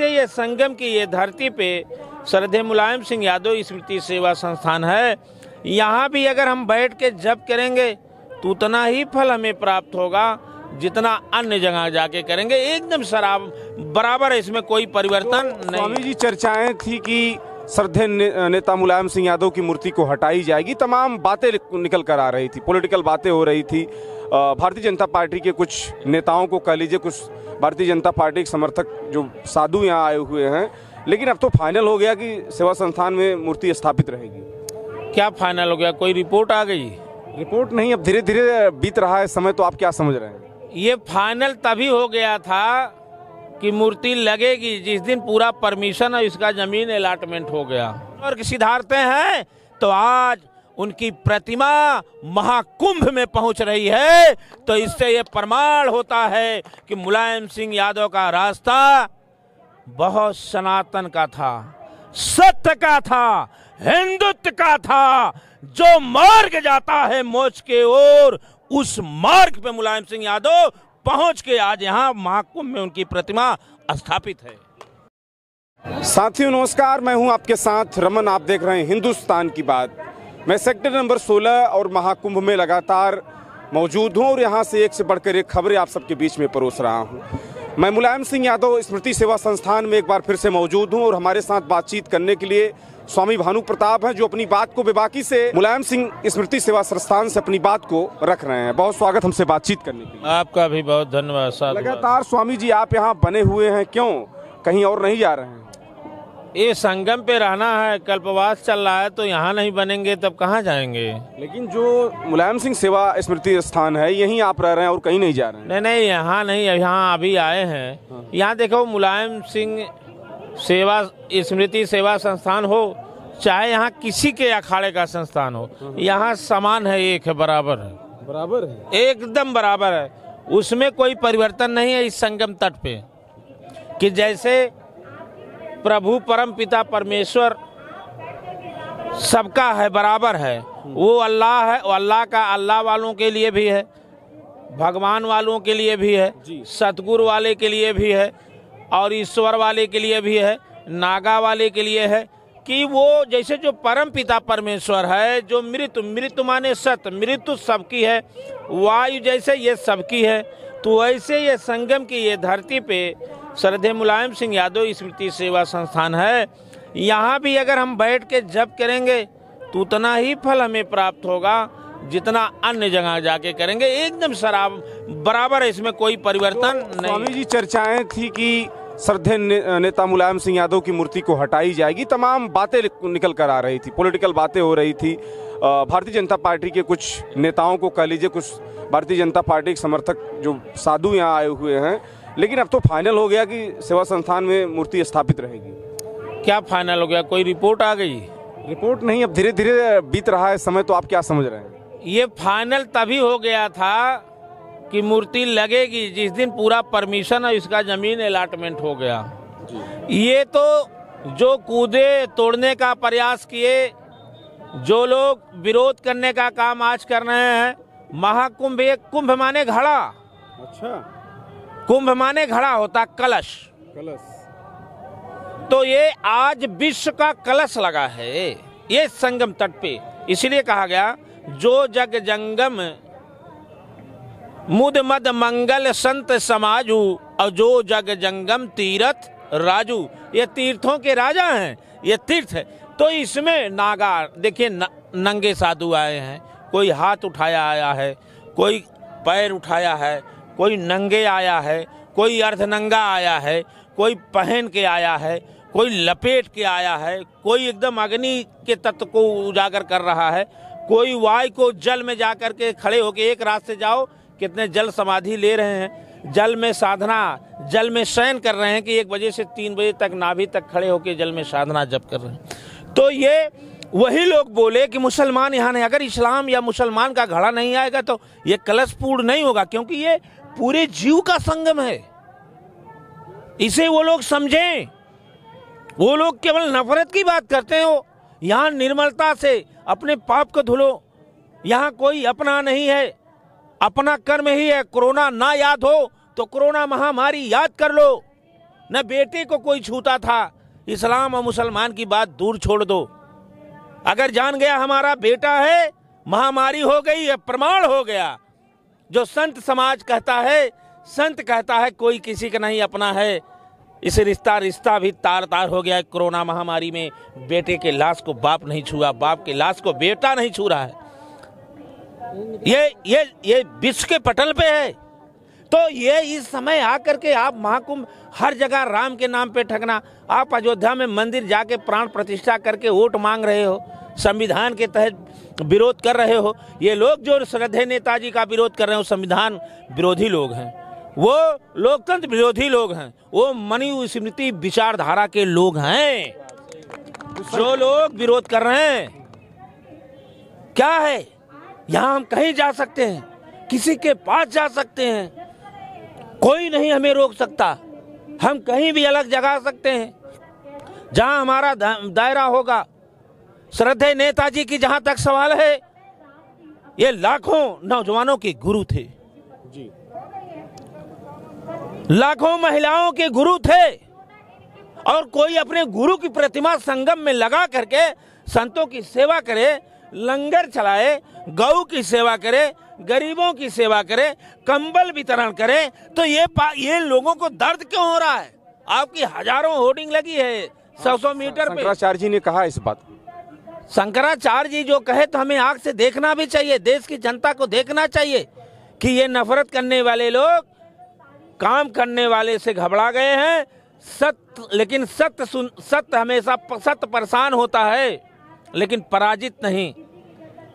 जैसे ये संगम की ये धरती पे श्रद्धेय मुलायम सिंह यादव स्मृति सेवा संस्थान है, यहाँ भी अगर हम बैठ के जप करेंगे तो उतना ही फल हमें प्राप्त होगा जितना अन्य जगह जाके करेंगे। एकदम बराबर है, इसमें कोई परिवर्तन नहीं। स्वामी जी, चर्चाएं थी कि श्रद्धेय नेता मुलायम सिंह यादव की मूर्ति को हटाई जाएगी, तमाम बातें निकल कर आ रही थी, पॉलिटिकल बातें हो रही थी। भारतीय जनता पार्टी के कुछ नेताओं को कह लीजिए, कुछ भारतीय जनता पार्टी के समर्थक जो साधु यहाँ आए हुए हैं, लेकिन अब तो फाइनल हो गया कि सेवा संस्थान में मूर्ति स्थापित रहेगी। क्या फाइनल हो गया? कोई रिपोर्ट आ गई? रिपोर्ट नहीं, अब धीरे धीरे बीत रहा है समय, तो आप क्या समझ रहे हैं? ये फाइनल तभी हो गया था कि मूर्ति लगेगी जिस दिन पूरा परमिशन है, इसका जमीन अलॉटमेंट हो गया और सिद्धार्थ हैं, तो आज उनकी प्रतिमा महाकुंभ में पहुंच रही है। तो इससे ये प्रमाण होता है कि मुलायम सिंह यादव का रास्ता बहुत सनातन का था, सत्य का था, हिंदुत्व का था। जो मार्ग जाता है मोक्ष के ओर, उस मार्ग पे मुलायम सिंह यादव पहुंच के आज यहाँ महाकुंभ में उनकी प्रतिमा स्थापित है। साथियों नमस्कार, मैं हूं आपके साथ रमन। आप देख रहे हैं हिंदुस्तान की बात। मैं सेक्टर नंबर 16 और महाकुंभ में लगातार मौजूद हूं और यहां से एक से बढ़कर एक खबरें आप सबके बीच में परोस रहा हूं। मैं मुलायम सिंह यादव स्मृति सेवा संस्थान में एक बार फिर से मौजूद हूं और हमारे साथ बातचीत करने के लिए स्वामी भानु प्रताप हैं, जो अपनी बात को बेबाकी से मुलायम सिंह स्मृति सेवा संस्थान से अपनी बात को रख रहे हैं। बहुत स्वागत हमसे बातचीत करने के लिए। आपका भी बहुत धन्यवाद साहब। लगातार स्वामी जी आप यहाँ बने हुए हैं, क्यों कहीं और नहीं जा रहे हैं? ये संगम पे रहना है, कल्पवास चल रहा है, तो यहाँ नहीं बनेंगे तब कहाँ जाएंगे? लेकिन जो मुलायम सिंह सेवा स्मृति स्थान है यहीं आप रह रहे हैं और कहीं नहीं जा रहे हैं? नहीं नहीं, यहाँ नहीं, यहाँ अभी आए हैं। यहाँ देखो, मुलायम सिंह सेवा स्मृति सेवा संस्थान हो चाहे यहाँ किसी के अखाड़े का संस्थान हो, यहाँ समान है, एक है, बराबर है। बराबर है, एकदम बराबर है, उसमें कोई परिवर्तन नहीं है। इस संगम तट पे कि जैसे प्रभु परम पिता परमेश्वर सबका है, बराबर है, वो अल्लाह है, वो अल्लाह का अल्लाह वालों के लिए भी है, भगवान वालों के लिए भी है, सतगुरु वाले के लिए भी है, और ईश्वर वाले के लिए भी है, नागा वाले के लिए है। कि वो जैसे जो परम पिता परमेश्वर है, जो मृत्यु माने सत्य, मृत्यु सबकी है, वायु जैसे ये सबकी है, तो ऐसे ये संगम की ये धरती पे श्रद्धेय मुलायम सिंह यादव स्मृति सेवा संस्थान है। यहाँ भी अगर हम बैठ के जप करेंगे तो उतना ही फल हमें प्राप्त होगा जितना अन्य जगह जाके करेंगे। एकदम बराबर है, इसमें कोई परिवर्तन नहीं। स्वामी जी, चर्चाएं थी कि श्रद्धेय नेता मुलायम सिंह यादव की मूर्ति को हटाई जाएगी, तमाम बातें निकल कर आ रही थी, पॉलिटिकल बातें हो रही थी। भारतीय जनता पार्टी के कुछ नेताओं को कह लीजिए, कुछ भारतीय जनता पार्टी के समर्थक जो साधु यहाँ आए हुए हैं, लेकिन अब तो फाइनल हो गया कि सेवा संस्थान में मूर्ति स्थापित रहेगी। क्या फाइनल हो गया? कोई रिपोर्ट आ गई? रिपोर्ट नहीं, अब धीरे धीरे बीत रहा है समय, तो आप क्या समझ रहे हैं? ये फाइनल तभी हो गया था कि मूर्ति लगेगी जिस दिन पूरा परमिशन है, इसका जमीन अलॉटमेंट हो गया। ये तो जो कूदे तोड़ने का प्रयास किए, जो लोग विरोध करने का काम आज कर रहे हैं, महाकुंभ, एक कुंभ माने घड़ा। अच्छा, कुंभ माने घड़ा होता, कलश। तो ये आज विश्व का कलश लगा है ये संगम तट पे, इसलिए कहा गया जो जग जंगम मुद मद मंगल संत समाजू, और जो जग जंगम तीर्थ राजू। ये तीर्थों के राजा हैं, ये तीर्थ है। तो इसमें नागा देखिए, नंगे साधु आए हैं, कोई हाथ उठाया आया है, कोई पैर उठाया है, कोई नंगे आया है, कोई अर्धनंगा आया है, कोई पहन के आया है, कोई लपेट के आया है, कोई एकदम अग्नि के तत्व को उजागर कर रहा है, कोई वायु को जल में जाकर के खड़े होके, एक रात से जाओ कितने जल समाधि ले रहे हैं, जल में साधना, जल में शयन कर रहे हैं कि 1 बजे से 3 बजे तक नाभि तक खड़े होके जल में साधना जप कर रहे हैं। तो ये वही लोग बोले कि मुसलमान यहाँ नहीं, अगर इस्लाम या मुसलमान का घड़ा नहीं आएगा तो ये कलश पूर्ण नहीं होगा, क्योंकि ये पूरे जीव का संगम है। इसे वो लोग समझें। वो लोग केवल नफरत की बात करते हो, यहाँ निर्मलता से अपने पाप को धुलो। यहाँ कोई अपना नहीं है, अपना कर्म ही है। कोरोना ना याद हो तो कोरोना महामारी याद कर लो, न बेटे को कोई छूता था। इस्लाम और मुसलमान की बात दूर छोड़ दो, अगर जान गया हमारा बेटा है, महामारी हो गई है, प्रमाण हो गया। जो संत समाज कहता है, संत कहता है कोई किसी का नहीं अपना है, इस रिश्ता भी तार तार हो गया है। कोरोना महामारी में बेटे के लाश को बाप नहीं छुआ, बाप के लाश को बेटा नहीं छू रहा है। ये विश्व के पटल पे है। तो ये इस समय आकर के आप महाकुंभ हर जगह राम के नाम पे ठगना, आप अयोध्या में मंदिर जाके प्राण प्रतिष्ठा करके वोट मांग रहे हो, संविधान के तहत विरोध कर रहे हो। ये लोग जो श्रद्धेय नेताजी का विरोध कर रहे हो, संविधान विरोधी लोग हैं, वो लोकतंत्र विरोधी लोग हैं, वो मनुस्मृति विचारधारा के लोग हैं। जो लोग विरोध कर रहे हैं, क्या है, यहाँ हम कहीं जा सकते हैं, किसी के पास जा सकते हैं, कोई नहीं हमें रोक सकता, हम कहीं भी अलग जगा सकते हैं जहां हमारा दायरा होगा। श्रद्धेय नेताजी की जहां तक सवाल है, ये लाखों नौजवानों के गुरु थे जी, लाखों महिलाओं के गुरु थे, और कोई अपने गुरु की प्रतिमा संगम में लगा करके संतों की सेवा करे, लंगर चलाए, गौ की सेवा करे, गरीबों की सेवा करे, कंबल वितरण करे, तो ये लोगों को दर्द क्यों हो रहा है? आपकी हजारों होर्डिंग लगी है 100 मीटर पे। शंकराचार्य जी ने कहा इस बात, शंकराचार्य जी जो कहे तो हमें आंख से देखना भी चाहिए, देश की जनता को देखना चाहिए कि ये नफरत करने वाले लोग काम करने वाले से घबरा गए हैं। लेकिन सत्य हमेशा सत्य परेशान होता है, लेकिन पराजित नहीं।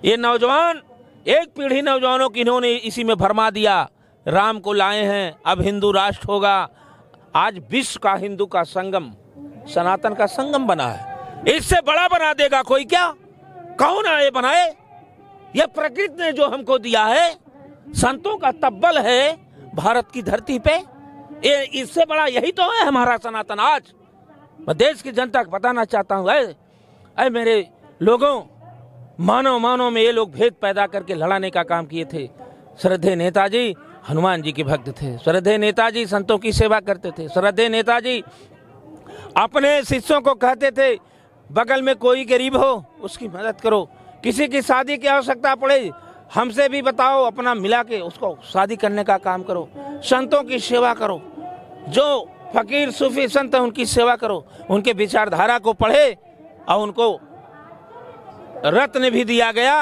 ये नौजवान, एक पीढ़ी नौजवानों की इन्होंने इसी में भरमा दिया, राम को लाए हैं, अब हिंदू राष्ट्र होगा। आज विश्व का हिंदू का संगम, सनातन का संगम बना है, इससे बड़ा बना देगा कोई क्या? कौन आए बनाए? यह प्रकृति ने जो हमको दिया है, संतों का तब्बल है भारत की धरती पे, इससे बड़ा यही तो है हमारा सनातन। आज मैं देश की जनता को बताना चाहता हूँ, अरे मेरे लोगों, मानव में ये लोग भेद पैदा करके लड़ाने का काम किए थे। श्रद्धेय नेताजी हनुमान जी के भक्त थे, श्रद्धेय नेताजी संतों की सेवा करते थे, श्रद्धेय नेताजी अपने शिष्यों को कहते थे बगल में कोई गरीब हो उसकी मदद करो, किसी की शादी की आवश्यकता पड़े हमसे भी बताओ, अपना मिला के उसको शादी करने का काम करो, संतों की सेवा करो, जो फकीर सूफी संत हैं उनकी सेवा करो, उनके विचारधारा को पढ़े और उनको रत्न भी दिया गया।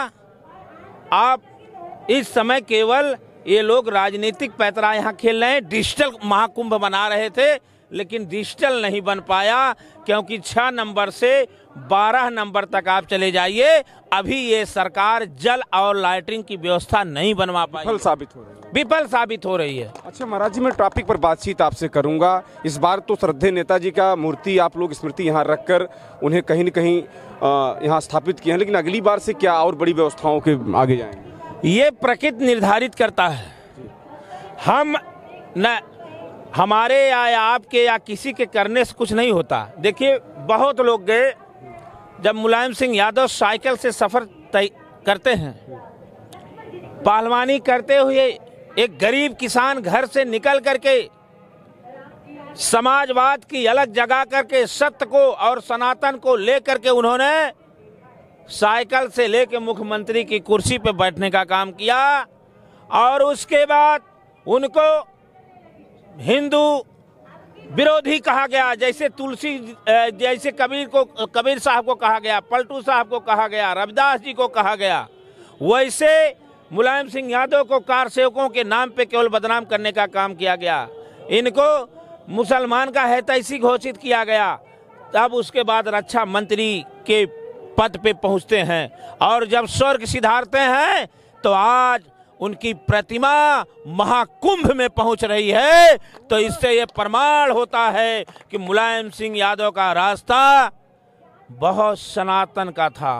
आप इस समय केवल ये लोग राजनीतिक पैतरा यहाँ खेल रहे हैं, डिजिटल महाकुंभ बना रहे थे, लेकिन डिजिटल नहीं बन पाया, क्योंकि 6 नंबर से 12 नंबर तक आप चले जाइए, अभी ये सरकार जल और लाइटिंग की व्यवस्था नहीं बनवा पाई, विफल साबित हो रही है। अच्छा महाराज जी, मैं टॉपिक पर बातचीत आपसे करूंगा। इस बार तो श्रद्धेय नेताजी का मूर्ति आप लोग स्मृति यहाँ रखकर उन्हें कहीं न कहीं यहाँ स्थापित किया है, लेकिन अगली बार से क्या और बड़ी व्यवस्थाओं के आगे जाएंगे? ये प्रकृति निर्धारित करता है, हम न हमारे या आपके या किसी के करने से कुछ नहीं होता। देखिए बहुत लोग गए, जब मुलायम सिंह यादव साइकिल से सफर तय करते हैं, पहलवानी करते हुए एक गरीब किसान घर से निकल करके समाजवाद की अलग जगा करके सत्य को और सनातन को लेकर के उन्होंने साइकिल से लेकर मुख्यमंत्री की कुर्सी पे बैठने का काम किया, और उसके बाद उनको हिंदू विरोधी कहा गया। जैसे जैसे कबीर साहब को कहा गया, पलटू साहब को कहा गया, रविदास जी को कहा गया, वैसे मुलायम सिंह यादव को कार सेवकों के नाम पे केवल बदनाम करने का काम किया गया। इनको मुसलमान का हैतैसी घोषित किया गया, तब उसके बाद रक्षा मंत्री के पद पे पहुंचते हैं, और जब स्वर्ग सिधारते हैं तो आज उनकी प्रतिमा महाकुंभ में पहुंच रही है। तो इससे ये प्रमाण होता है कि मुलायम सिंह यादव का रास्ता बहुत सनातन का था,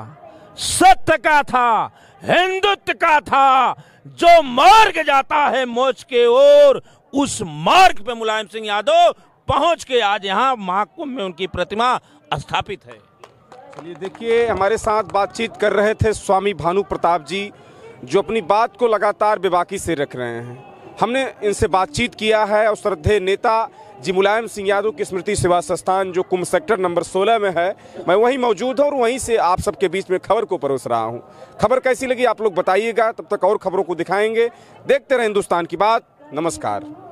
सत्य का था, हिंदुत्व का था। जो मार्ग जाता है मोक्ष के ओर, उस मार्ग पे मुलायम सिंह यादव पहुंच के आज यहाँ महाकुंभ में उनकी प्रतिमा स्थापित है। चलिए देखिए, हमारे साथ बातचीत कर रहे थे स्वामी भानु प्रताप जी, जो अपनी बात को लगातार बेबाकी से रख रहे हैं। हमने इनसे बातचीत किया है और श्रद्धेय नेता जी मुलायम सिंह यादव की स्मृति सेवा संस्थान जो कुंभ सेक्टर नंबर 16 में है, मैं वहीं मौजूद हूं और वहीं से आप सबके बीच में खबर को परोस रहा हूं। खबर कैसी लगी आप लोग बताइएगा, तब तक और खबरों को दिखाएंगे। देखते रहे हिंदुस्तान की बात। नमस्कार।